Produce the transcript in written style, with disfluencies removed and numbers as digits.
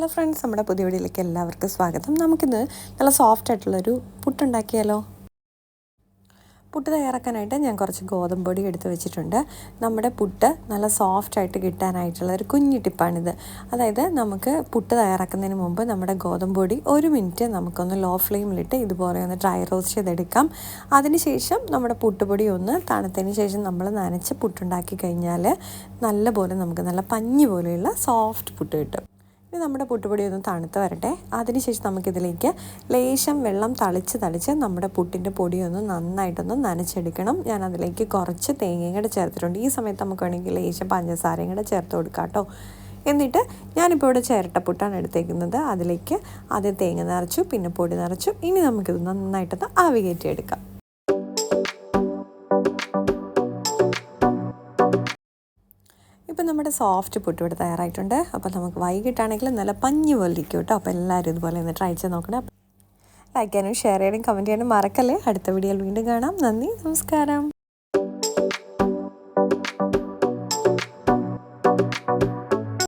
Hello friends, നമ്മുടെ പുതിയ വീഡിയോയിലേക്ക് എല്ലാവർക്കും സ്വാഗതം. നമുക്കിന്ന് നല്ല സോഫ്റ്റ് ആയിട്ടുള്ളൊരു പുട്ടുണ്ടാക്കിയാലോ? പുട്ട് തയ്യാറാക്കാനായിട്ട് ഞാൻ കുറച്ച് ഗോതമ്പ് പൊടി എടുത്ത് വെച്ചിട്ടുണ്ട്. നമ്മുടെ പുട്ട് നല്ല സോഫ്റ്റായിട്ട് കിട്ടാനായിട്ടുള്ള ഒരു കുഞ്ഞു ടിപ്പാണിത്. അതായത് നമുക്ക് പുട്ട് തയ്യാറാക്കുന്നതിന് മുമ്പ് നമ്മുടെ ഗോതമ്പ് പൊടി 1 മിനിറ്റ് നമുക്കൊന്ന് ലോ ഫ്ലെയിമിലിട്ട് ഇതുപോലെ ഒന്ന് ഡ്രൈ റോസ്റ്റ് ചെയ്തെടുക്കാം. അതിനുശേഷം നമ്മുടെ പുട്ടുപൊടി ഒന്ന് തണുത്തതിന് ശേഷം നമ്മൾ നനച്ച് പുട്ടുണ്ടാക്കി കഴിഞ്ഞാൽ നല്ലപോലെ നമുക്ക് നല്ല പഞ്ഞി പോലെയുള്ള സോഫ്റ്റ് പുട്ട് കിട്ടും. ഇനി നമ്മുടെ പുട്ടുപൊടി ഒന്ന് തണുത്ത് വരട്ടെ. അതിനുശേഷം നമുക്കിതിലേക്ക് ലേശം വെള്ളം തളിച്ച് നമ്മുടെ പുട്ടിൻ്റെ പൊടിയൊന്ന് നന്നായിട്ടൊന്ന് നനച്ചെടുക്കണം. ഞാൻ അതിലേക്ക് കുറച്ച് തേങ്ങയും കൂടെ ചേർത്തിട്ടുണ്ട്. ഈ സമയത്ത് നമുക്ക് വേണമെങ്കിൽ ലേശം പഞ്ചസാരയും കൂടെ ചേർത്ത് കൊടുക്കാം കേട്ടോ. എന്നിട്ട് ഞാനിപ്പോൾ ഇവിടെ ചിരട്ടപ്പുട്ടാണ് എടുത്തേക്കുന്നത്. അതിലേക്ക് ആദ്യം തേങ്ങ നിറച്ചു, പിന്നെ പൊടി നിറച്ചു. ഇനി നമുക്കിത് നന്നായിട്ടൊന്ന് ആവി കയറ്റിയെടുക്കാം. ഇപ്പം നമ്മുടെ സോഫ്റ്റ് പുട്ട് ഇവിടെ തയ്യാറായിട്ടുണ്ട്. അപ്പോൾ നമുക്ക് വൈകിട്ടാണെങ്കിൽ നല്ല പഞ്ഞി പോലെ ഇരിക്കും കേട്ടോ. അപ്പോൾ എല്ലാവരും ഇതുപോലെ ഒന്ന് ട്രൈ ചെയ്ത് നോക്കണം. ലൈക്ക് ചെയ്യാനും ഷെയർ ചെയ്യാനും കമൻറ്റ് ചെയ്യാനും മറക്കല്ലേ. അടുത്ത വീഡിയോയിൽ വീണ്ടും കാണാം. നന്ദി, നമസ്കാരം.